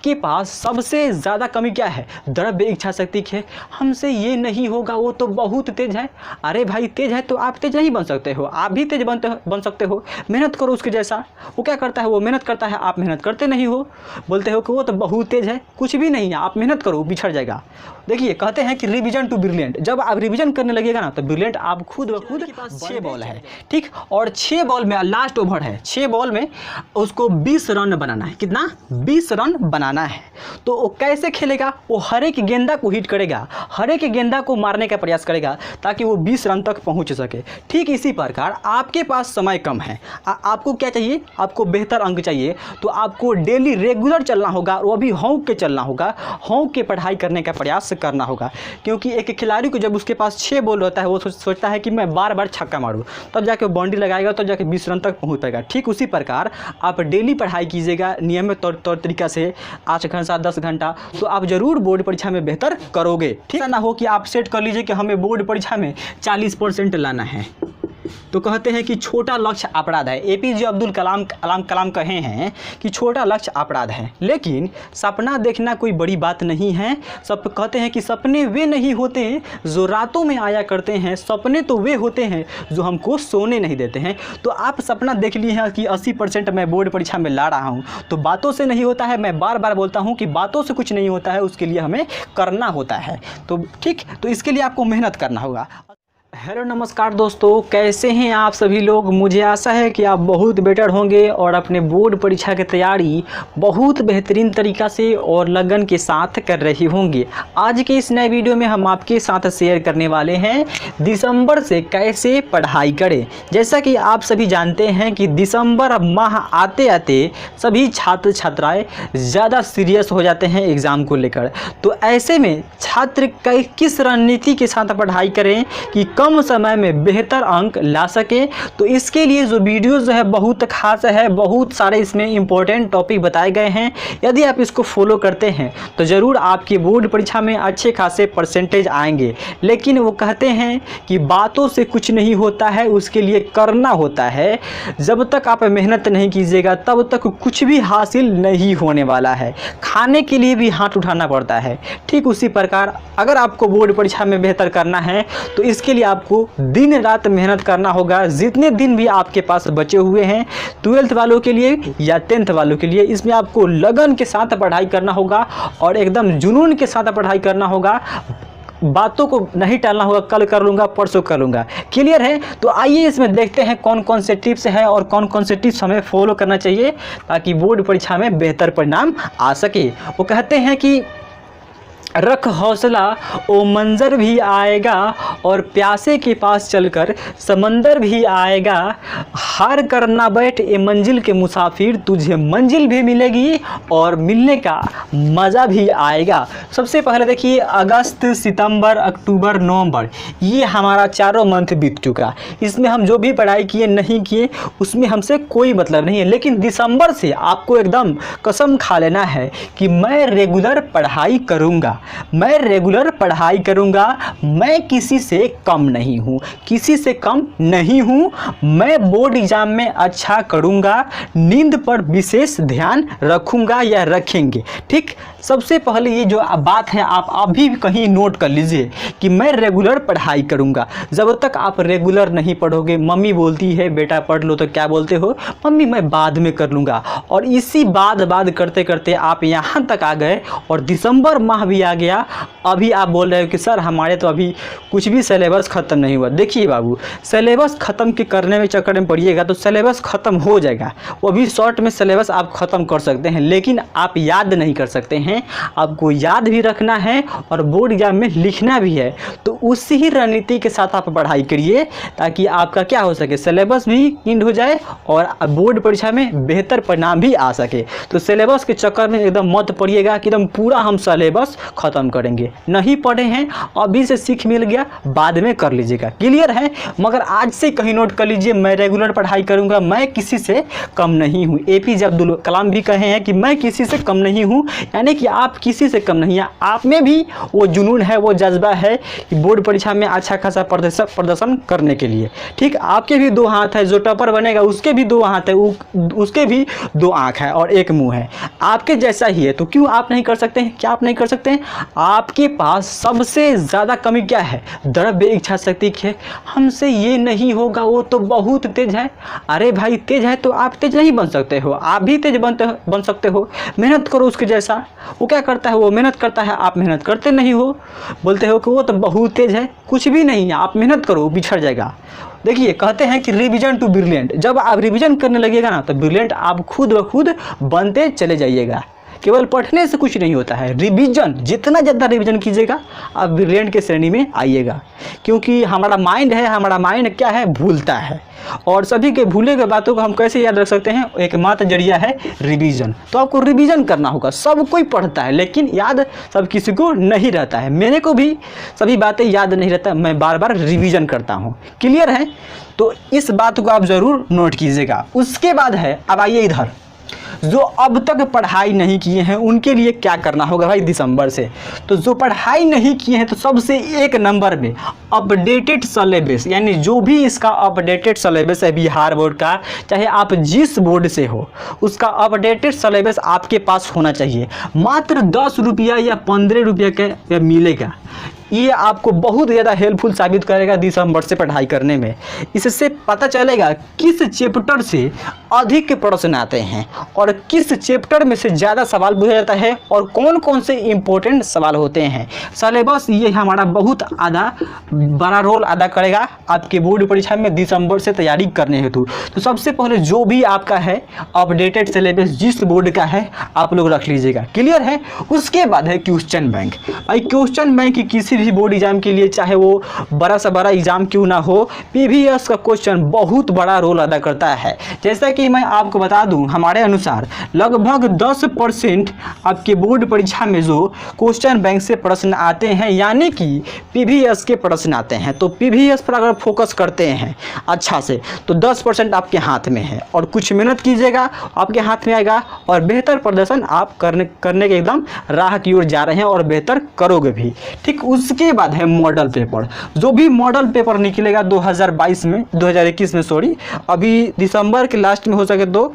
आपके पास सबसे ज़्यादा कमी क्या है? द्रव्य इच्छा शक्ति की है। हमसे ये नहीं होगा, वो तो बहुत तेज है। अरे भाई तेज है तो आप तेज नहीं बन सकते हो, आप भी तेज बन सकते हो। मेहनत करो उसके जैसा। वो क्या करता है? वो मेहनत करता है, आप मेहनत करते नहीं हो। बोलते हो कि वो तो बहुत तेज है, कुछ भी नहीं है, आप मेहनत करो, बिछड़ जाएगा। देखिए कहते हैं कि रिवीजन टू ब्रिलियंट। जब आप रिवीजन करने लगेगा ना तो ब्रिलियंट आप खुद ब खुद। 6 बॉल है, ठीक, और 6 बॉल में लास्ट ओवर है, 6 बॉल में उसको 20 रन बनाना है। कितना? 20 रन बनाना है। तो वो कैसे खेलेगा? वो हर एक गेंदा को हिट करेगा, हर एक गेंदा को मारने का प्रयास करेगा ताकि वो 20 रन तक पहुंच सके। ठीक इसी प्रकार आपके पास समय कम है, आपको क्या चाहिए? आपको बेहतर अंक चाहिए। तो आपको डेली रेगुलर चलना होगा, और वो भी हौंक के चलना होगा, हौंक के पढ़ाई करने का प्रयास करना होगा। क्योंकि एक खिलाड़ी को जब उसके पास 6 बॉल होता है वो सोचता है कि मैं बार बार छक्का मारूं, तब जाके वो बाउंड्री लगाएगा, तब जाके 20 रन तक पहुंच पाएगा। ठीक उसी प्रकार आप डेली पढ़ाई कीजिएगा नियमित तौर तरीका से 8 घंटा 10 घंटा, तो आप जरूर बोर्ड परीक्षा में बेहतर करोगे। ठीक ना हो कि आप सेट कर लीजिए कि हमें बोर्ड परीक्षा में 40% लाना है। तो कहते हैं कि छोटा लक्ष्य अपराध है। APJ अब्दुल कलाम कहे हैं कि छोटा लक्ष्य अपराध है, लेकिन सपना देखना कोई बड़ी बात नहीं है। सब कहते हैं कि सपने वे नहीं होते जो रातों में आया करते हैं, सपने तो वे होते हैं जो हमको सोने नहीं देते हैं। तो आप सपना देख लिए हैं कि 80% मैं बोर्ड परीक्षा में ला रहा हूँ, तो बातों से नहीं होता है। मैं बार बार बोलता हूँ कि बातों से कुछ नहीं होता है, उसके लिए हमें करना होता है। तो ठीक, तो इसके लिए आपको मेहनत करना होगा। हेलो नमस्कार दोस्तों, कैसे हैं आप सभी लोग? मुझे आशा है कि आप बहुत बेटर होंगे और अपने बोर्ड परीक्षा की तैयारी बहुत बेहतरीन तरीक़ा से और लगन के साथ कर रहे होंगे। आज के इस नए वीडियो में हम आपके साथ शेयर करने वाले हैं दिसंबर से कैसे पढ़ाई करें। जैसा कि आप सभी जानते हैं कि दिसंबर माह आते आते सभी छात्र छात्राएँ ज़्यादा सीरियस हो जाते हैं एग्ज़ाम को लेकर। तो ऐसे में छात्र किस रणनीति के साथ पढ़ाई करें कि कम समय में बेहतर अंक ला सके। तो इसके लिए जो वीडियोज़ है बहुत खास है, बहुत सारे इसमें इंपॉर्टेंट टॉपिक बताए गए हैं। यदि आप इसको फॉलो करते हैं तो ज़रूर आपकी बोर्ड परीक्षा में अच्छे खासे परसेंटेज आएंगे। लेकिन वो कहते हैं कि बातों से कुछ नहीं होता है, उसके लिए करना होता है। जब तक आप मेहनत नहीं कीजिएगा तब तक कुछ भी हासिल नहीं होने वाला है। खाने के लिए भी हाथ उठाना पड़ता है। ठीक उसी प्रकार अगर आपको बोर्ड परीक्षा में बेहतर करना है तो इसके लिए आपको दिन रात मेहनत करना होगा। जितने दिन भी आपके पास बचे हुए हैं 12th वालों के लिए या 10th वालों के लिए, इसमें आपको लगन के साथ पढ़ाई करना होगा और एकदम जुनून के साथ पढ़ाई करना होगा। बातों को नहीं टालना होगा, कल कर लूँगा, परसों कर लूँगा। क्लियर है? तो आइए इसमें देखते हैं कौन कौन से टिप्स हैं और कौन कौन से टिप्स हमें फॉलो करना चाहिए ताकि बोर्ड परीक्षा में बेहतर परिणाम आ सके। वो कहते हैं कि रख हौसला ओ मंजर भी आएगा और प्यासे के पास चलकर समंदर भी आएगा। हार कर ना बैठ ए मंजिल के मुसाफिर, तुझे मंजिल भी मिलेगी और मिलने का मज़ा भी आएगा। सबसे पहले देखिए अगस्त, सितंबर, अक्टूबर, नवंबर, ये हमारा चारों मंथ बीत चुका। इसमें हम जो भी पढ़ाई किए नहीं किए उसमें हमसे कोई मतलब नहीं है। लेकिन दिसंबर से आपको एकदम कसम खा लेना है कि मैं रेगुलर पढ़ाई करूँगा, मैं रेगुलर पढ़ाई करूंगा। मैं किसी से कम नहीं हूं, किसी से कम नहीं हूं। मैं बोर्ड एग्जाम में अच्छा करूंगा, नींद पर विशेष ध्यान रखूंगा या रखेंगे। ठीक, सबसे पहले ये जो बात है आप अभी कहीं नोट कर लीजिए कि मैं रेगुलर पढ़ाई करूंगा। जब तक आप रेगुलर नहीं पढ़ोगे, मम्मी बोलती है बेटा पढ़ लो, तो क्या बोलते हो? मम्मी मैं बाद में कर लूँगा। और इसी बाद करते करते आप यहाँ तक आ गए और दिसंबर माह भी आ गया। अभी आप बोल रहे हो कि सर हमारे तो अभी कुछ भी सिलेबस ख़त्म नहीं हुआ। देखिए बाबू, सिलेबस ख़त्म के करने में चक्कर में पड़िएगा तो सिलेबस ख़त्म हो जाएगा। वो भी शॉर्ट में सिलेबस आप ख़त्म कर सकते हैं, लेकिन आप याद नहीं कर सकते हैं। आपको याद भी रखना है और बोर्ड एग्जाम में लिखना भी है। तो उसी ही रणनीति के साथ आप पढ़ाई करिए ताकि आपका क्या हो सके, सिलेबस भी एंड हो जाए और बोर्ड परीक्षा में बेहतर परिणाम भी आ सके। तो सिलेबस के चक्कर में एकदम मत पड़िएगा कि एकदम पूरा हम सिलेबस ख़त्म करेंगे। नहीं पढ़े हैं अभी से सीख मिल गया, बाद में कर लीजिएगा। क्लियर है? मगर आज से कहीं नोट कर लीजिए, मैं रेगुलर पढ़ाई करूँगा, मैं किसी से कम नहीं हूँ। APJ अब्दुल कलाम भी कहे हैं कि मैं किसी से कम नहीं हूँ, यानी कि आप किसी से कम नहीं हैं। आप में भी वो जुनून है, वो जज्बा है कि बोर्ड परीक्षा में अच्छा खासा प्रदर्शन करने के लिए। ठीक, आपके भी 2 हाथ है, जो टॉपर बनेगा उसके भी 2 हाथ है, उसके भी 2 आँख है और 1 मुंह है, आपके जैसा ही है। तो क्यों आप नहीं कर सकते हैं? क्या आप नहीं कर सकते हैं? आपके पास सबसे ज़्यादा कमी क्या है? द्रव्य इच्छा शक्ति की है। हमसे ये नहीं होगा, वो तो बहुत तेज है। अरे भाई, तेज है तो आप तेज नहीं बन सकते हो, आप भी तेज बन सकते हो। मेहनत करो उसके जैसा। वो क्या करता है? वो मेहनत करता है, आप मेहनत करते नहीं हो, बोलते हो कि वो तो बहुत तेज है। कुछ भी नहीं है, आप मेहनत करो, बिछड़ जाएगा। देखिए, कहते हैं कि रिवीजन टू ब्रिलियंट। जब आप रिवीजन करने लगेगा ना, तो ब्रिलियंट आप खुद ब खुद बनते चले जाइएगा। केवल पढ़ने से कुछ नहीं होता है, रिवीजन जितना ज़्यादा रिवीजन कीजिएगा आप ब्रिलियंट के श्रेणी में आइएगा। क्योंकि हमारा माइंड है, हमारा माइंड क्या है? भूलता है। और सभी के भूले गए बातों को हम कैसे याद रख सकते हैं? एकमात्र जरिया है रिवीजन। तो आपको रिवीजन करना होगा। सब कोई पढ़ता है लेकिन याद सब किसी को नहीं रहता है। मेरे को भी सभी बातें याद नहीं रहता, मैं बार बार रिवीजन करता हूँ। क्लियर है? तो इस बात को आप ज़रूर नोट कीजिएगा। उसके बाद है, अब आइए इधर, जो अब तक पढ़ाई नहीं किए हैं उनके लिए क्या करना होगा भाई दिसंबर से। तो जो पढ़ाई नहीं किए हैं, तो सबसे 1 नंबर में अपडेटेड सिलेबस, यानी जो भी इसका अपडेटेड सिलेबस है बिहार बोर्ड का, चाहे आप जिस बोर्ड से हो, उसका अपडेटेड सिलेबस आपके पास होना चाहिए। मात्र 10 रुपया या 15 रुपया का मिलेगा। ये आपको बहुत ज़्यादा हेल्पफुल साबित करेगा दिसंबर से पढ़ाई करने में। इससे पता चलेगा किस चैप्टर से अधिक प्रश्न आते हैं और किस चैप्टर में से ज़्यादा सवाल पूछा जाता है और कौन कौन से इम्पोर्टेंट सवाल होते हैं। सिलेबस ये हमारा बहुत बड़ा रोल अदा करेगा आपके बोर्ड परीक्षा में दिसंबर से तैयारी करने हेतु। तो सबसे पहले जो भी आपका है अपडेटेड सिलेबस जिस बोर्ड का है आप लोग रख लीजिएगा। क्लियर है? उसके बाद है क्वेश्चन बैंक। भाई क्वेश्चन बैंक की किसी भी बोर्ड एग्जाम के लिए, चाहे वो बड़ा से बड़ा एग्जाम क्यों ना हो, PVS का क्वेश्चन बहुत बड़ा रोल अदा करता है। जैसा कि मैं आपको बता दूं, हमारे अनुसार लगभग 10% आपके बोर्ड परीक्षा में जो क्वेश्चन बैंक से प्रश्न आते हैं, यानी कि PVS के प्रश्न आते हैं, तो PVS पर अगर फोकस करते हैं अच्छा से तो 10% आपके हाथ में है। और कुछ मेहनत कीजिएगा, आपके हाथ में आएगा और बेहतर प्रदर्शन आप करने के एकदम राह की ओर जा रहे हैं और बेहतर करोगे भी। ठीक, उसके बाद है मॉडल पेपर। जो भी मॉडल पेपर निकलेगा 2021 में सॉरी, अभी दिसंबर के लास्ट में हो सके तो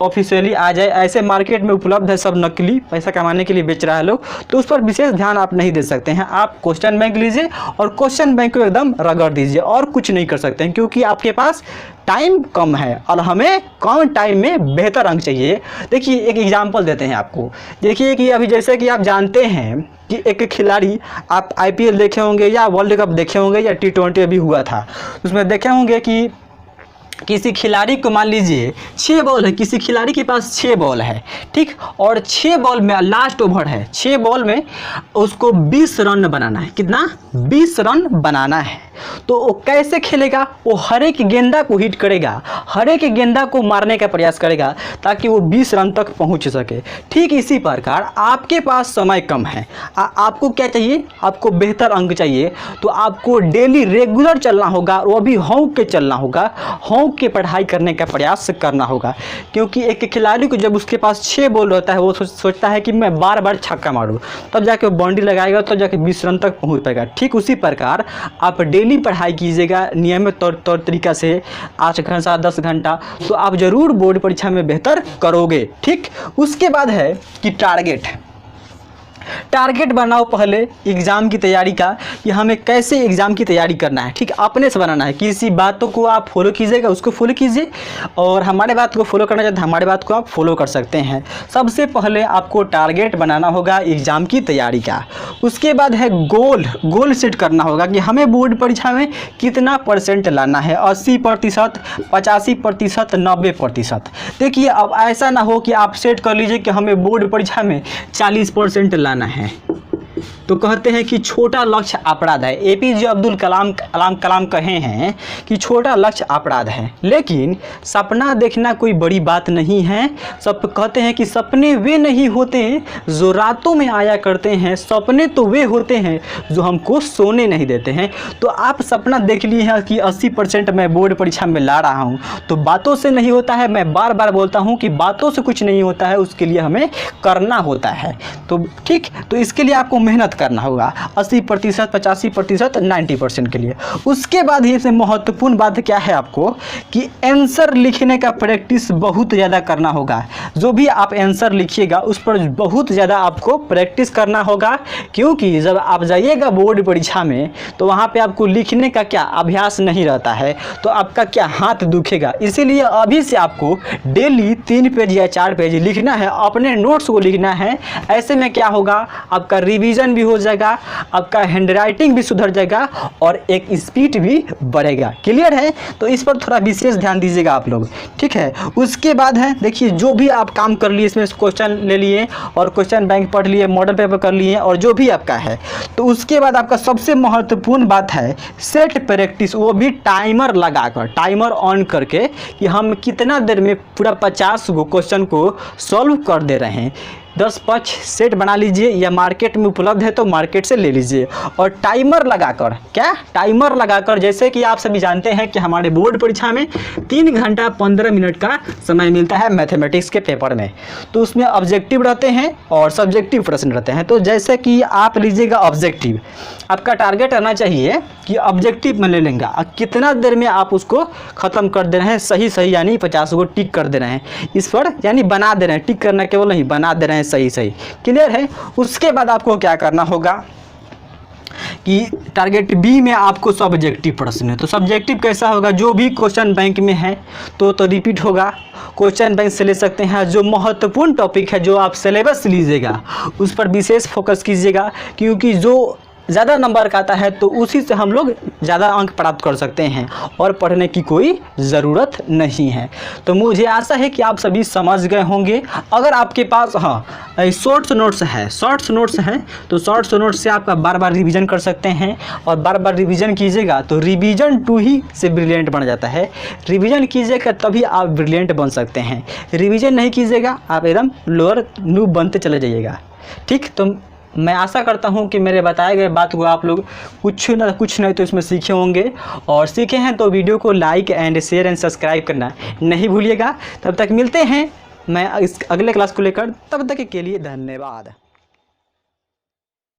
ऑफिशियली आ जाए। ऐसे मार्केट में उपलब्ध है, सब नकली पैसा कमाने के लिए बेच रहा है लोग, तो उस पर विशेष ध्यान आप नहीं दे सकते हैं। आप क्वेश्चन बैंक लीजिए और क्वेश्चन बैंक को एकदम रगड़ दीजिए और कुछ नहीं कर सकते हैं, क्योंकि आपके पास टाइम कम है और हमें कम टाइम में बेहतर अंक चाहिए। देखिए, एक एग्जांपल देते हैं आपको। देखिए कि अभी जैसे कि आप जानते हैं कि एक खिलाड़ी, आप IPL देखे होंगे या वर्ल्ड कप देखे होंगे या T20 अभी हुआ था, उसमें देखे होंगे कि किसी खिलाड़ी को मान लीजिए 6 बॉल है, किसी खिलाड़ी के पास 6 बॉल है, ठीक, और 6 बॉल में लास्ट ओवर है, 6 बॉल में उसको 20 रन बनाना है। कितना? 20 रन बनाना है। तो वो कैसे खेलेगा? वो हर एक गेंदा को हिट करेगा, हर एक गेंदा को मारने का प्रयास करेगा ताकि वो 20 रन तक पहुंच सके। ठीक इसी प्रकार आपके पास समय कम है, आपको क्या चाहिए? आपको बेहतर अंक चाहिए, तो आपको डेली रेगुलर चलना होगा, वो भी हौंक के चलना होगा, हौंक के पढ़ाई करने का प्रयास करना होगा। क्योंकि एक खिलाड़ी को जब उसके पास 6 बॉल रहता है, वो सोचता है कि मैं बार बार छक्का मारूं, तब जाके वो बाउंड्री लगाएगा, तब जाके 20 रन तक पहुंच पाएगा। ठीक उसी प्रकार आप डेली पढ़ाई कीजिएगा नियमित तौर तरीका से 8 घंटा 10 घंटा, तो आप जरूर बोर्ड परीक्षा में बेहतर करोगे। ठीक, उसके बाद है कि टारगेट बनाओ पहले एग्ज़ाम की तैयारी का, कि हमें कैसे एग्ज़ाम की तैयारी करना है। ठीक, अपने से बनाना है। किसी बातों को आप फॉलो कीजिएगा, उसको फॉलो कीजिए, और हमारे बात को फॉलो करना चाहते हैं, हमारे बात को आप फॉलो कर सकते हैं। सबसे पहले आपको टारगेट बनाना होगा एग्ज़ाम की तैयारी का। उसके बाद है गोल सेट करना होगा कि हमें बोर्ड परीक्षा में कितना % लाना है, 80%, 85%, 90%। देखिए, अब ऐसा ना हो कि आप सेट कर लीजिए कि हमें बोर्ड परीक्षा में 40% लाना है, तो कहते हैं कि छोटा लक्ष्य अपराध है। एपीजे अब्दुल कलाम कहे हैं कि छोटा लक्ष्य अपराध है, लेकिन सपना देखना कोई बड़ी बात नहीं है। सब कहते हैं कि सपने वे नहीं होते जो रातों में आया करते हैं, सपने तो वे होते हैं जो हमको सोने नहीं देते हैं। तो आप सपना देख लिए हैं कि 80% मैं बोर्ड परीक्षा में ला रहा हूँ, तो बातों से नहीं होता है। मैं बार बार बोलता हूँ कि बातों से कुछ नहीं होता है, उसके लिए हमें करना होता है। तो ठीक, तो इसके लिए आपको मेहनत करना होगा 80%, 85%, 90% के लिए। उसके बाद ये से महत्वपूर्ण बात क्या है आपको कि आंसर लिखने का प्रैक्टिस बहुत ज़्यादा करना होगा। जो भी आप आंसर लिखिएगा उस पर बहुत ज़्यादा आपको प्रैक्टिस करना होगा, क्योंकि जब आप जाइएगा बोर्ड परीक्षा में तो वहाँ पे आपको लिखने का क्या अभ्यास नहीं रहता है, तो आपका क्या हाथ दुखेगा। इसीलिए अभी से आपको डेली 3 पेज या 4 पेज लिखना है, अपने नोट्स को लिखना है। ऐसे में क्या होगा, आपका रिवीजन भी हो जाएगा, आपका हैंडराइटिंग भी सुधर जाएगा और एक स्पीड भी बढ़ेगा। क्लियर है? तो इस पर थोड़ा विशेष ध्यान दीजिएगा आप लोग, ठीक है। उसके बाद है, देखिए जो भी आप काम कर लिए, इसमें क्वेश्चन ले लिए और क्वेश्चन बैंक पढ़ लिए, मॉडल पेपर कर लिए और जो भी आपका है, तो उसके बाद आपका सबसे महत्वपूर्ण बात है सेट प्रैक्टिस, वो भी टाइमर लगाकर, टाइमर ऑन करके कि हम कितना देर में पूरा 50 गो क्वेश्चन को सॉल्व कर दे रहे हैं। 10-5 सेट बना लीजिए, या मार्केट में उपलब्ध है तो मार्केट से ले लीजिए। और टाइमर लगाकर, क्या टाइमर लगाकर, जैसे कि आप सभी जानते हैं कि हमारे बोर्ड परीक्षा में 3 घंटा 15 मिनट का समय मिलता है मैथमेटिक्स के पेपर में। तो उसमें ऑब्जेक्टिव रहते हैं और सब्जेक्टिव प्रश्न रहते हैं। तो जैसे कि आप लीजिएगा ऑब्जेक्टिव, आपका टारगेट रहना चाहिए कि ऑब्जेक्टिव में ले लेंगे और कितना देर में आप उसको ख़त्म कर दे रहे हैं, सही यानी 50 को टिक कर दे रहे हैं इस पर, यानी बना दे रहे हैं, टिक करना केवल नहीं, बना दे रहे हैं सही। क्लियर है? उसके बाद आपको क्या करना होगा कि टारगेट बी में आपको सब्जेक्टिव प्रश्न है। तो सब्जेक्टिव कैसा होगा, जो भी क्वेश्चन बैंक में है तो रिपीट होगा। क्वेश्चन बैंक से ले सकते हैं, जो महत्वपूर्ण टॉपिक है, जो आप सिलेबस लीजिएगा उस पर विशेष फोकस कीजिएगा, क्योंकि जो ज़्यादा नंबर का आता है तो उसी से हम लोग ज़्यादा अंक प्राप्त कर सकते हैं और पढ़ने की कोई ज़रूरत नहीं है। तो मुझे आशा है कि आप सभी समझ गए होंगे। अगर आपके पास शॉर्ट्स नोट्स हैं तो शॉर्ट्स नोट्स से आपका बार बार रिवीजन कर सकते हैं, और बार बार रिवीजन कीजिएगा तो रिवीजन 2 ही से ब्रिलियंट बन जाता है। रिवीजन कीजिएगा तभी आप ब्रिलियंट बन सकते हैं, रिवीजन नहीं कीजिएगा आप एकदम लोअर नूब बनते चले जाइएगा। ठीक, तो मैं आशा करता हूं कि मेरे बताए गए बात को आप लोग कुछ नहीं तो इसमें सीखे होंगे, और सीखे हैं तो वीडियो को like and share and subscribe करना नहीं भूलिएगा। तब तक मिलते हैं मैं इस अगले क्लास को लेकर, तब तक के लिए धन्यवाद।